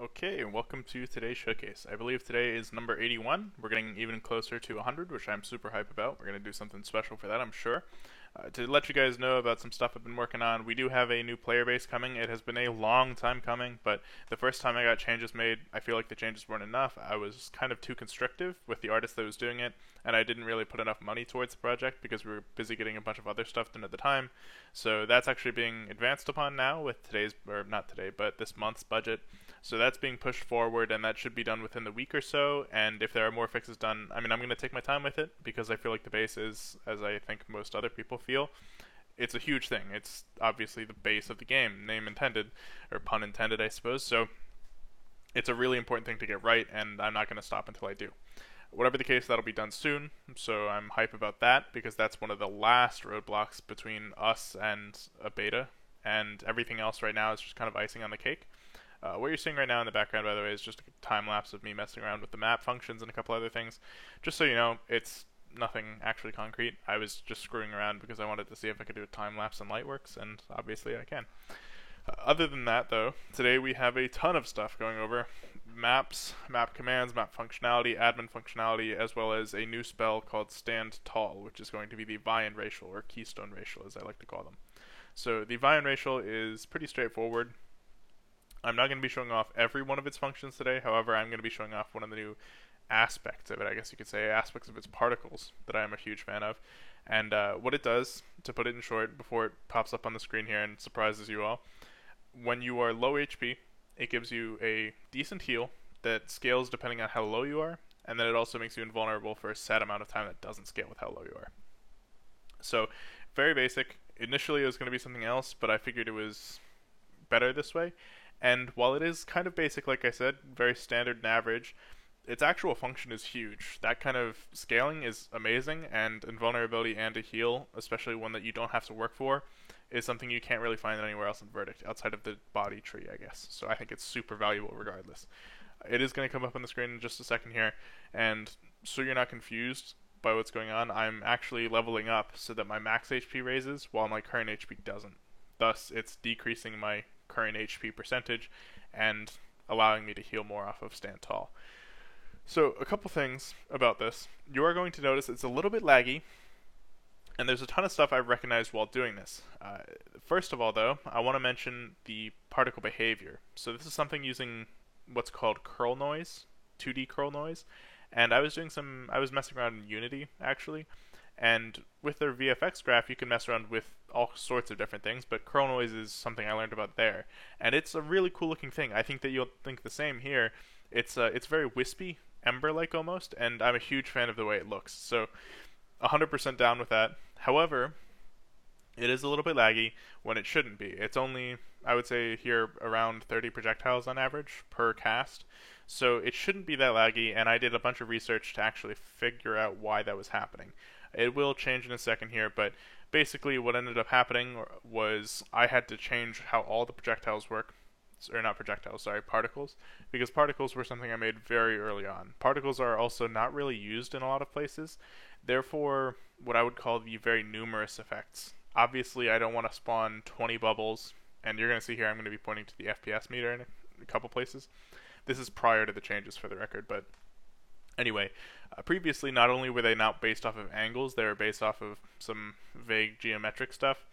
Okay, and welcome to today's showcase. I believe today is number 81. We're getting even closer to 100, which I'm super hype about. We're going to do something special for that, I'm sure. To let you guys know about some stuff I've been working on, we do have a new player base coming. It has been a long time coming, but the first time I got changes made, I feel like the changes weren't enough. I was kind of too constrictive with the artist that was doing it, and I didn't really put enough money towards the project because we were busy getting a bunch of other stuff done at the time. So that's actually being advanced upon now with today's, or not today, but this month's budget. So that's being pushed forward, and that should be done within the week or so. And if there are more fixes done, I'm going to take my time with it because I feel like the base is, as I think most other people feel, it's a huge thing. It's obviously the base of the game, name intended, or pun intended, I suppose. So it's a really important thing to get right, and I'm not going to stop until I do. Whatever the case, that'll be done soon, so I'm hype about that because that's one of the last roadblocks between us and a beta, and everything else right now is just kind of icing on the cake. What you're seeing right now in the background, by the way, is just a time lapse of me messing around with the map functions and a couple other things. Just so you know, it's nothing actually concrete. I was just screwing around because I wanted to see if I could do a time lapse in Lightworks, and obviously I can. Other than that, though, today we have a ton of stuff going over. Maps, map commands, map functionality, admin functionality, as well as a new spell called Stand Tall, which is going to be the Vian Racial, or Keystone Racial, as I like to call them. So the Vian Racial is pretty straightforward. I'm not going to be showing off every one of its functions today. However, I'm going to be showing off one of the new aspects of it, I guess you could say, aspects of its particles that I am a huge fan of. And what it does, to put it in short, before it pops up on the screen here and surprises you all, when you are low HP, it gives you a decent heal that scales depending on how low you are, and then it also makes you invulnerable for a set amount of time that doesn't scale with how low you are. So, very basic. Initially, it was going to be something else, but I figured it was better this way. And while it is kind of basic, like I said, very standard and average, its actual function is huge. That kind of scaling is amazing, and invulnerability and a heal, especially one that you don't have to work for, is something you can't really find anywhere else in Verdict, outside of the body tree, I guess. So I think it's super valuable regardless. It is going to come up on the screen in just a second here, and so you're not confused by what's going on, I'm actually leveling up so that my max HP raises while my current HP doesn't. Thus, it's decreasing my current HP percentage and allowing me to heal more off of Stand Tall. So a couple things about this. You are going to notice it's a little bit laggy, and there's a ton of stuff I've recognized while doing this. First of all, though, I want to mention the particle behavior. So this is something using what's called curl noise, 2D curl noise, and I was messing around in Unity, actually, and with their VFX graph, you can mess around with all sorts of different things, but curl noise is something I learned about there. And it's a really cool looking thing. I think that you'll think the same here. It's very wispy, ember-like almost, and I'm a huge fan of the way it looks. So 100% down with that. However, it is a little bit laggy when it shouldn't be. It's only, I would say here, around 30 projectiles on average per cast. So it shouldn't be that laggy, and I did a bunch of research to actually figure out why that was happening. It will change in a second here, but basically what ended up happening was I had to change how all the projectiles work, or not projectiles, sorry, particles, because particles were something I made very early on. Particles are also not really used in a lot of places, therefore what I would call the very numerous effects. Obviously I don't want to spawn 20 bubbles, and you're going to see here I'm going to be pointing to the FPS meter in a couple places. This is prior to the changes for the record, but anyway, previously not only were they not based off of angles, they were based off of some vague geometric stuff.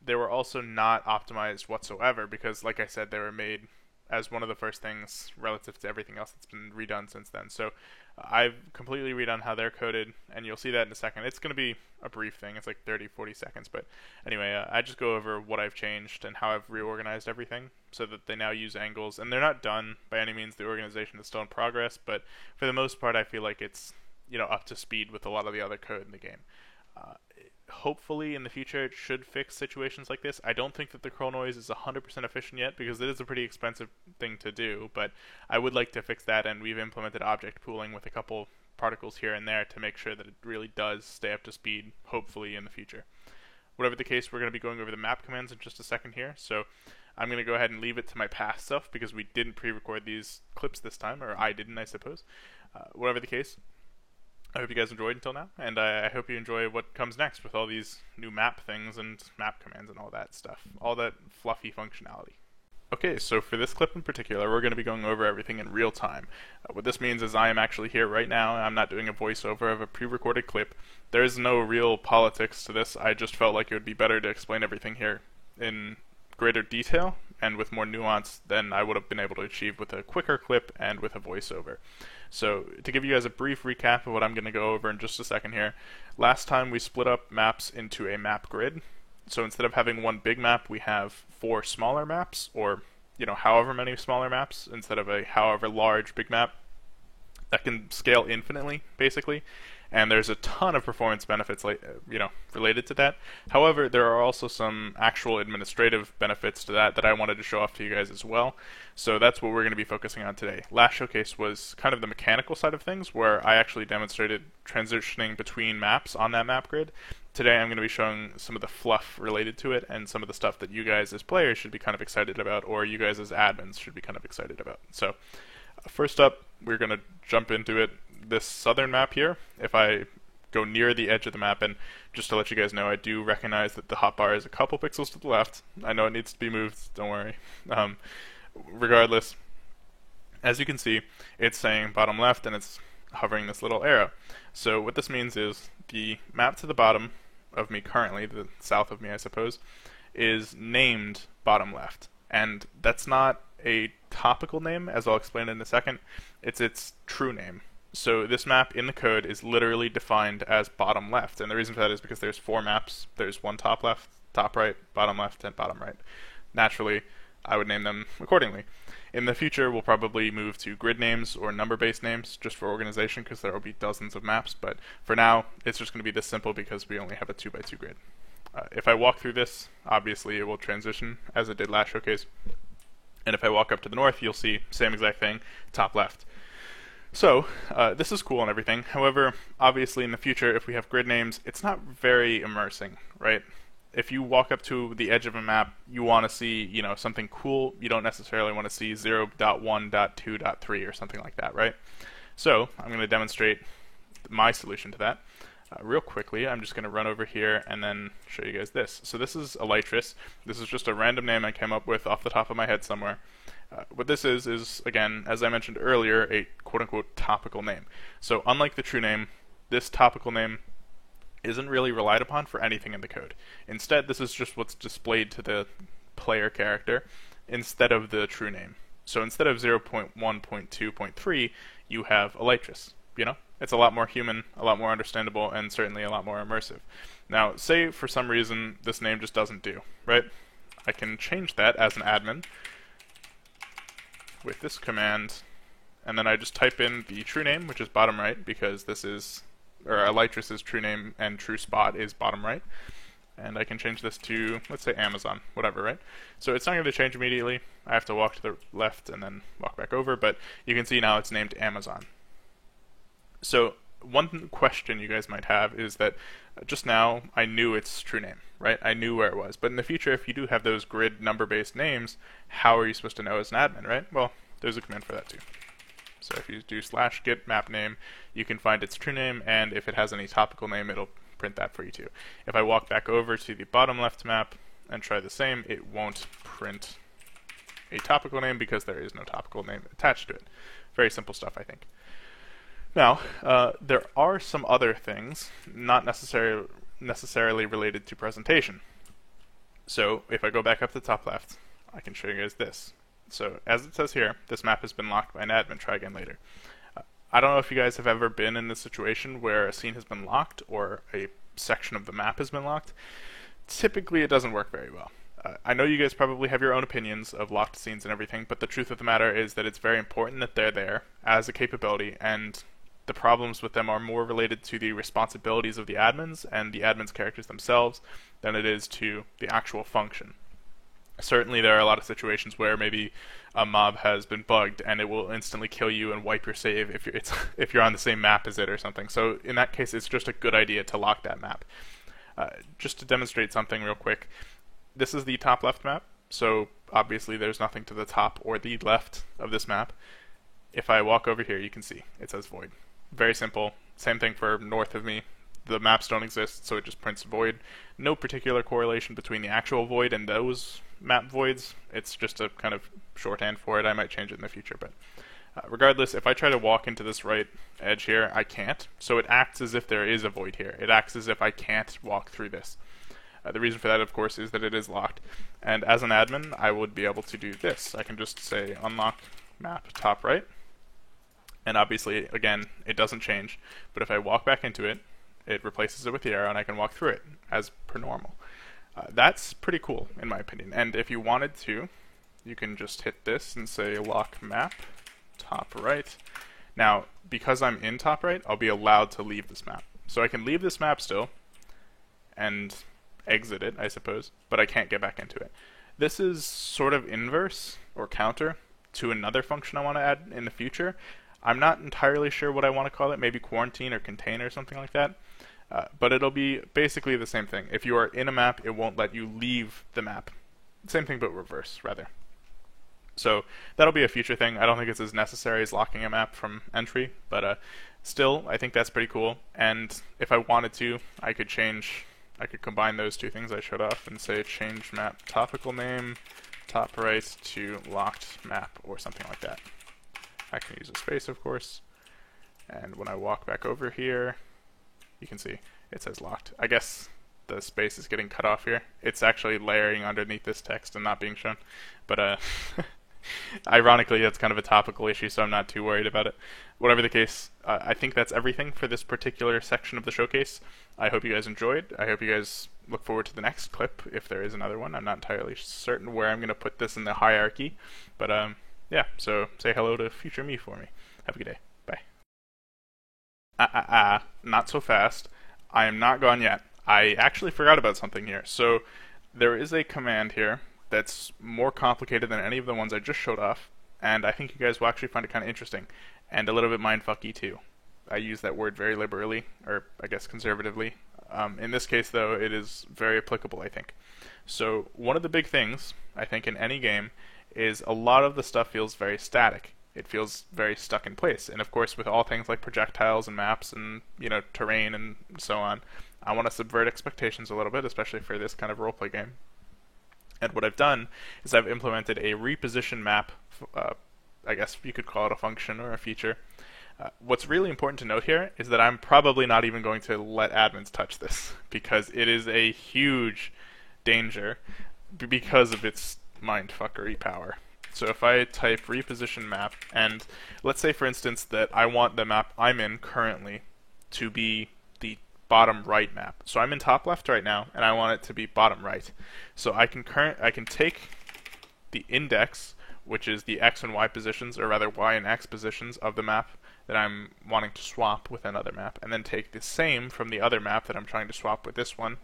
They were also not optimized whatsoever because, like I said, they were made as one of the first things relative to everything else that's been redone since then. So I've completely redone how they're coded, and you'll see that in a second. It's going to be a brief thing. It's like 30-40 seconds. But anyway, I just go over what I've changed and how I've reorganized everything so that they now use angles. And they're not done by any means. The organization is still in progress, but for the most part, I feel like it's up to speed with a lot of the other code in the game. Hopefully in the future it should fix situations like this. I don't think that the curl noise is 100% efficient yet because it is a pretty expensive thing to do, but I would like to fix that, and we've implemented object pooling with a couple particles here and there to make sure that it really does stay up to speed, hopefully in the future. Whatever the case, we're going to be going over the map commands in just a second here, so I'm going to go ahead and leave it to my past self because we didn't pre-record these clips this time, or I didn't, I suppose. Whatever the case, I hope you guys enjoyed until now, and I hope you enjoy what comes next with all these new map things and map commands and all that stuff, all that fluffy functionality. Okay, so for this clip in particular, we're going to be going over everything in real time. What this means is I am actually here right now. I'm not doing a voiceover of a pre-recorded clip. There is no real politics to this. I just felt like it would be better to explain everything here in greater detail and with more nuance than I would have been able to achieve with a quicker clip and with a voiceover. So to give you guys a brief recap of what I'm going to go over in just a second here, last time we split up maps into a map grid. So instead of having one big map, we have 4 smaller maps, or however many smaller maps, instead of a however large big map that can scale infinitely, basically. And there's a ton of performance benefits, related to that. However, there are also some actual administrative benefits to that I wanted to show off to you guys as well. So that's what we're going to be focusing on today. Last showcase was kind of the mechanical side of things, where I actually demonstrated transitioning between maps on that map grid. Today I'm going to be showing some of the fluff related to it and some of the stuff that you guys as players should be kind of excited about, or you guys as admins should be kind of excited about. So first up, we're going to jump into it. This southern map here, if I go near the edge of the map, and just to let you guys know, I do recognize that the hotbar is a couple pixels to the left. I know it needs to be moved, don't worry. Regardless, as you can see, it's saying bottom left and it's hovering this little arrow. So what this means is the map to the bottom of me currently, the south of me I suppose, is named bottom left. And that's not a topical name, as I'll explain in a second. It's its true name. So this map in the code is literally defined as bottom left, and the reason for that is because there's 4 maps. There's one top left, top right, bottom left, and bottom right. Naturally, I would name them accordingly. In the future, we'll probably move to grid names or number-based names just for organization, because there will be dozens of maps, but for now, it's just going to be this simple because we only have a 2x2 grid. If I walk through this, obviously it will transition as it did last showcase, and if I walk up to the north, you'll see same exact thing, top left. So, this is cool and everything. However, obviously in the future, if we have grid names, it's not very immersing, right? If you walk up to the edge of a map, you want to see, something cool. You don't necessarily want to see 0.1.2.3 or something like that, right? So, I'm going to demonstrate my solution to that. Real quickly, I'm just going to run over here and then show you guys this. So this is Elytris. This is just a random name I came up with off the top of my head somewhere. What this is, again, as I mentioned earlier, a quote-unquote topical name. So unlike the true name, this topical name isn't really relied upon for anything in the code. Instead, this is just what's displayed to the player character instead of the true name. So instead of 0.1.2.3, you have Elytris, It's a lot more human, a lot more understandable, and certainly a lot more immersive. Now, say for some reason this name just doesn't do, right? I can change that as an admin with this command, and then I just type in the true name, which is bottom right, because this is, or Elytris' true name and true spot is bottom right. And I can change this to, let's say, Amazon, whatever, right? So it's not going to change immediately. I have to walk to the left and then walk back over, but you can see now it's named Amazon. So one question you guys might have is that just now I knew its true name, right? I knew where it was. But in the future, if you do have those grid number-based names, how are you supposed to know as an admin, right? Well, there's a command for that too. So if you do /get map name, you can find its true name, and if it has any topical name, it'll print that for you too. If I walk back over to the bottom left map and try the same, it won't print a topical name because there is no topical name attached to it. Very simple stuff, I think. Now, there are some other things, not necessarily related to presentation. So, if I go back up to the top left, I can show you guys this. So, as it says here, this map has been locked by an admin. Try again later. I don't know if you guys have ever been in this situation where a scene has been locked or a section of the map has been locked. Typically, it doesn't work very well. I know you guys probably have your own opinions of locked scenes and everything, but the truth of the matter is that it's very important that they're there as a capability, and the problems with them are more related to the responsibilities of the admins and the admins' characters themselves than it is to the actual function. Certainly there are a lot of situations where maybe a mob has been bugged and it will instantly kill you and wipe your save if you're on the same map as it or something. So in that case, it's just a good idea to lock that map. Just to demonstrate something real quick, this is the top left map, so obviously there's nothing to the top or the left of this map. If I walk over here, you can see it says void. Very simple. Same thing for north of me. The maps don't exist, so it just prints void. No particular correlation between the actual void and those map voids. It's just a kind of shorthand for it. I might change it in the future, but regardless, if I try to walk into this right edge here, I can't. So it acts as if there is a void here. It acts as if I can't walk through this. The reason for that, of course, is that it is locked. And as an admin, I would be able to do this. I can just say unlock map top right. And obviously, again, it doesn't change. But if I walk back into it, it replaces it with the arrow and I can walk through it as per normal. That's pretty cool, in my opinion. And if you wanted to, you can just hit this and say lock map top right. Now, because I'm in top right, I'll be allowed to leave this map. So I can leave this map still and exit it, I suppose, but I can't get back into it. This is sort of inverse or counter to another function I want to add in the future. I'm not entirely sure what I want to call it, maybe quarantine or contain or something like that. But it'll be basically the same thing. If you are in a map, it won't let you leave the map. Same thing, but reverse, rather. So that'll be a future thing. I don't think it's as necessary as locking a map from entry, but still, I think that's pretty cool. And if I wanted to, I could combine those two things I showed off and say change map topical name top right to locked map or something like that. I can use a space, of course. And when I walk back over here, you can see it says locked. I guess the space is getting cut off here. It's actually layering underneath this text and not being shown. But ironically, that's kind of a topical issue, so I'm not too worried about it. Whatever the case, I think that's everything for this particular section of the showcase. I hope you guys enjoyed. I hope you guys look forward to the next clip, if there is another one. I'm not entirely certain where I'm going to put this in the hierarchy. But yeah, so say hello to future me for me. Have a good day. Bye. Not so fast. I am not gone yet. I actually forgot about something here. So there is a command here that's more complicated than any of the ones I just showed off, and I think you guys will actually find it kind of interesting, and a little bit mindfucky too. I use that word very liberally, or I guess conservatively. In this case, though, it is very applicable, I think. So one of the big things, I think, in any game is a lot of the stuff feels very static. It feels very stuck in place. And of course, with all things like projectiles and maps and, terrain and so on, I want to subvert expectations a little bit, especially for this kind of roleplay game. And what I've done is I've implemented a reposition map, I guess you could call it a function or a feature. What's really important to note here is that I'm probably not even going to let admins touch this, because it is a huge danger because of its mindfuckery power. So if I type reposition map, and let's say for instance that I want the map I'm in currently to be the bottom right map. So I'm in top left right now, and I want it to be bottom right. So I can take the index, which is the x and y positions, or rather y and x positions of the map that I'm wanting to swap with another map, and then take the same from the other map that I'm trying to swap with this one,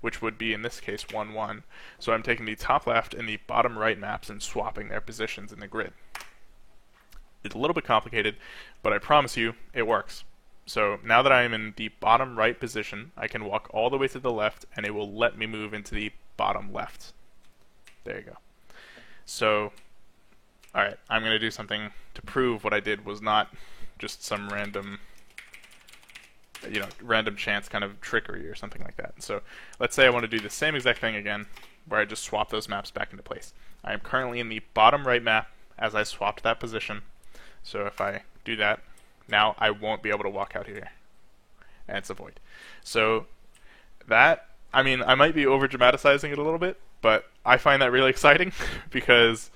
which would be in this case 1, 1. So I'm taking the top left and the bottom right maps and swapping their positions in the grid. It's a little bit complicated, but I promise you it works. So now that I am in the bottom right position, I can walk all the way to the left and it will let me move into the bottom left. There you go. So, alright, I'm going to do something to prove what I did was not just some random chance kind of trickery or something like that. So let's say I want to do the same exact thing again, where I just swap those maps back into place. I am currently in the bottom right map as I swapped that position. So if I do that, now I won't be able to walk out here. And it's a void. So that, I might be over dramatizing it a little bit, but I find that really exciting because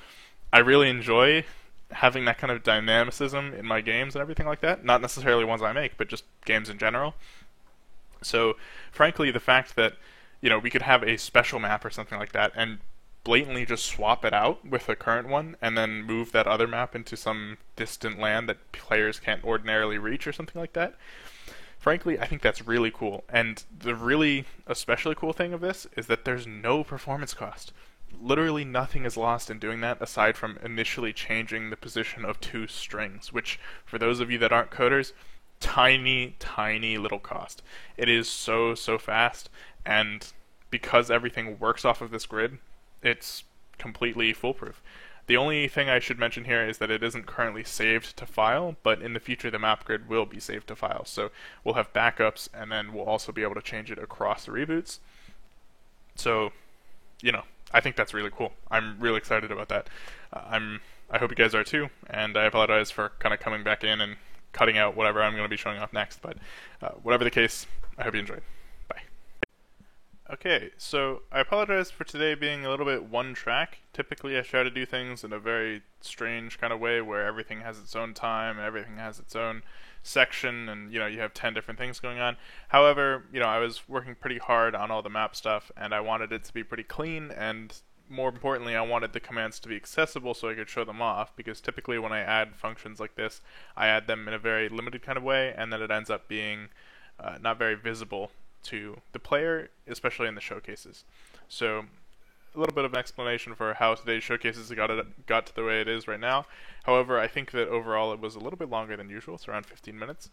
I really enjoy having that kind of dynamicism in my games and everything like that. Not necessarily ones I make, but just games in general. So, frankly, the fact that, we could have a special map or something like that and blatantly just swap it out with the current one and then move that other map into some distant land that players can't ordinarily reach or something like that. Frankly, I think that's really cool. And the really especially cool thing of this is that there's no performance cost. Literally nothing is lost in doing that aside from initially changing the position of 2 strings, which, for those of you that aren't coders, tiny, tiny little cost. It is so fast, and because everything works off of this grid, it's completely foolproof. The only thing I should mention here is that it isn't currently saved to file, but in the future the map grid will be saved to file. So we'll have backups, and then we'll also be able to change it across the reboots. So, I think that's really cool. I'm really excited about that. I hope you guys are too, and I apologize for kind of coming back in and cutting out whatever I'm going to be showing off next. But whatever the case, I hope you enjoyed. Bye. Okay, so I apologize for today being a little bit one track. Typically I try to do things in a very strange kind of way where everything has its own time and everything has its own section, and you have 10 different things going on. However, I was working pretty hard on all the map stuff, and I wanted it to be pretty clean, and more importantly, I wanted the commands to be accessible so I could show them off, because typically when I add functions like this, I add them in a very limited kind of way, and then it ends up being not very visible to the player, especially in the showcases. So a little bit of an explanation for how today's showcases got to the way it is right now. However, I think that overall it was a little bit longer than usual. It's around 15 minutes.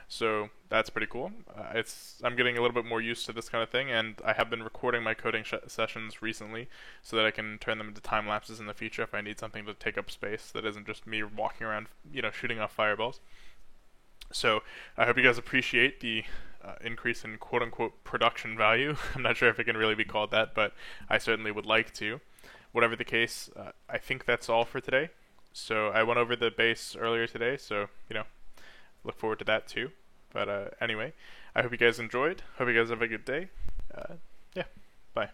So that's pretty cool. I'm getting a little bit more used to this kind of thing, and I have been recording my coding sessions recently so that I can turn them into time lapses in the future if I need something to take up space that isn't just me walking around, shooting off fireballs. So I hope you guys appreciate the increase in quote-unquote production value. I'm not sure if it can really be called that, but I certainly would like to. Whatever the case, I think that's all for today. So I went over the base earlier today, so, look forward to that too. But anyway, I hope you guys enjoyed. Hope you guys have a good day. Yeah, bye.